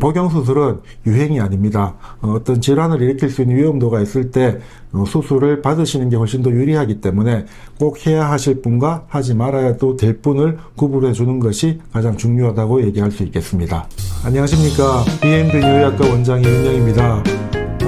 복용수술은 유행이 아닙니다. 어떤 질환을 일으킬 수 있는 위험도가 있을 때 수술을 받으시는 게 훨씬 더 유리하기 때문에 꼭 해야 하실 분과 하지 말아야도 될 분을 구분해 주는 것이 가장 중요하다고 얘기할 수 있겠습니다. 안녕하십니까. BMB 요의학과 원장 이은영입니다.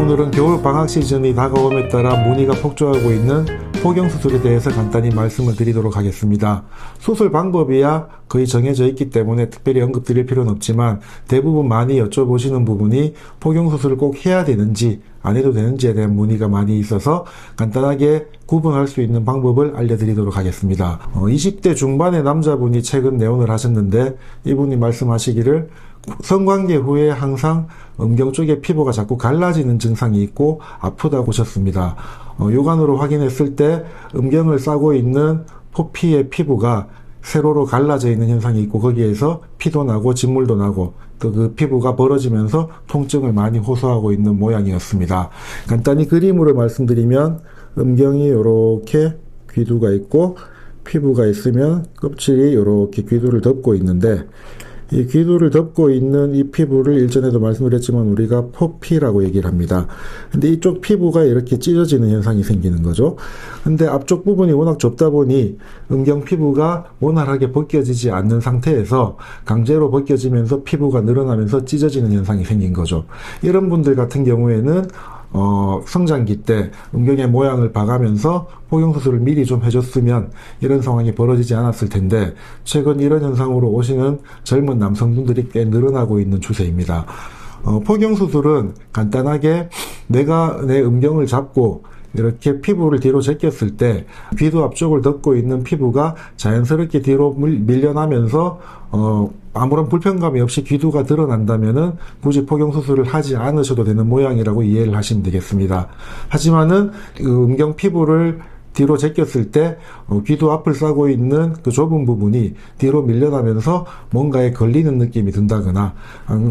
오늘은 겨울 방학 시즌이 다가옴에 따라 문의가 폭주하고 있는 포경수술에 대해서 간단히 말씀을 드리도록 하겠습니다. 수술 방법이야 거의 정해져 있기 때문에 특별히 언급드릴 필요는 없지만 대부분 많이 여쭤보시는 부분이 포경수술을 꼭 해야 되는지 안 해도 되는지에 대한 문의가 많이 있어서 간단하게 구분할 수 있는 방법을 알려드리도록 하겠습니다. 20대 중반의 남자분이 최근 내원을 하셨는데 이분이 말씀하시기를 성관계 후에 항상 음경 쪽에 피부가 자꾸 갈라지는 증상이 있고 아프다고 하셨습니다. 육안으로 확인했을 때 음경을 싸고 있는 포피의 피부가 세로로 갈라져 있는 현상이 있고 거기에서 피도 나고 진물도 나고 또 그 피부가 벌어지면서 통증을 많이 호소하고 있는 모양이었습니다. 간단히 그림으로 말씀드리면 음경이 이렇게 귀두가 있고 피부가 있으면 껍질이 이렇게 귀두를 덮고 있는데 이 귀두를 덮고 있는 이 피부를 일전에도 말씀드렸지만 우리가 포피라고 얘기를 합니다. 근데 이쪽 피부가 이렇게 찢어지는 현상이 생기는 거죠. 근데 앞쪽 부분이 워낙 좁다 보니 음경 피부가 원활하게 벗겨지지 않는 상태에서 강제로 벗겨지면서 피부가 늘어나면서 찢어지는 현상이 생긴 거죠. 이런 분들 같은 경우에는 성장기 때 음경의 모양을 봐가면서 포경수술을 미리 좀 해줬으면 이런 상황이 벌어지지 않았을 텐데 최근 이런 현상으로 오시는 젊은 남성분들이 꽤 늘어나고 있는 추세입니다. 포경수술은 간단하게 내가 내 음경을 잡고 이렇게 피부를 뒤로 제꼈을 때 귀두 앞쪽을 덮고 있는 피부가 자연스럽게 뒤로 밀려나면서 아무런 불편감이 없이 귀두가 드러난다면은 굳이 포경수술을 하지 않으셔도 되는 모양이라고 이해를 하시면 되겠습니다. 하지만은 그 음경 피부를 뒤로 제꼈을 때 귀두 앞을 싸고 있는 그 좁은 부분이 뒤로 밀려나면서 뭔가에 걸리는 느낌이 든다거나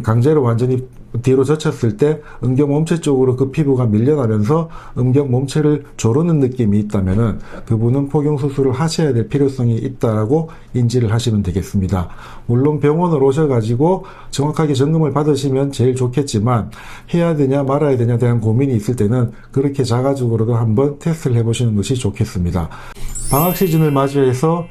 강제로 완전히 뒤로 젖혔을 때 음경 몸체 쪽으로 그 피부가 밀려나면서 음경 몸체를 조르는 느낌이 있다면은 그분은 포경수술을 하셔야 될 필요성이 있다라고 인지를 하시면 되겠습니다. 물론 병원을 오셔가지고 정확하게 점검을 받으시면 제일 좋겠지만 해야 되냐 말아야 되냐에 대한 고민이 있을 때는 그렇게 자가적으로도 한번 테스트를 해보시는 것이 좋겠습니다. 방학 시즌을 맞이해서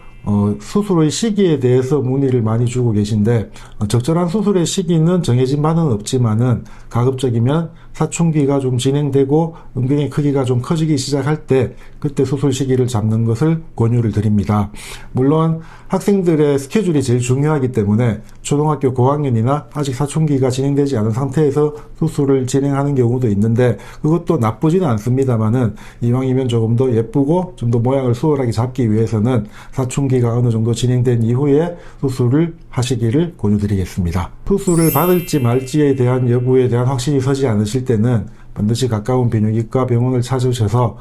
수술의 시기에 대해서 문의를 많이 주고 계신데 적절한 수술의 시기는 정해진 바는 없지만은 가급적이면 사춘기가 좀 진행되고 음경의 크기가 좀 커지기 시작할 때 그때 수술 시기를 잡는 것을 권유를 드립니다. 물론 학생들의 스케줄이 제일 중요하기 때문에 초등학교 고학년이나 아직 사춘기가 진행되지 않은 상태에서 수술을 진행하는 경우도 있는데 그것도 나쁘지는 않습니다만은 이왕이면 조금 더 예쁘고 좀 더 모양을 수월하게 잡기 위해서는 사춘기가 어느 정도 진행된 이후에 수술을 하시기를 권유드리겠습니다. 수술을 받을지 말지에 대한 여부에 대한 확신이 서지 않으실 때는 반드시 가까운 비뇨기과 병원을 찾으셔서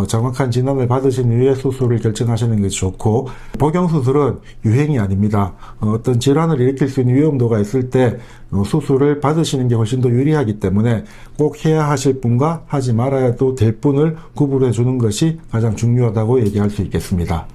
정확한 진단을 받으신 후에 수술을 결정하시는 것이 좋고 복용수술은 유행이 아닙니다. 어떤 질환을 일으킬 수 있는 위험도가 있을 때 수술을 받으시는 게 훨씬 더 유리하기 때문에 꼭 해야 하실 분과 하지 말아야도 될 분을 구분해 주는 것이 가장 중요하다고 얘기할 수 있겠습니다.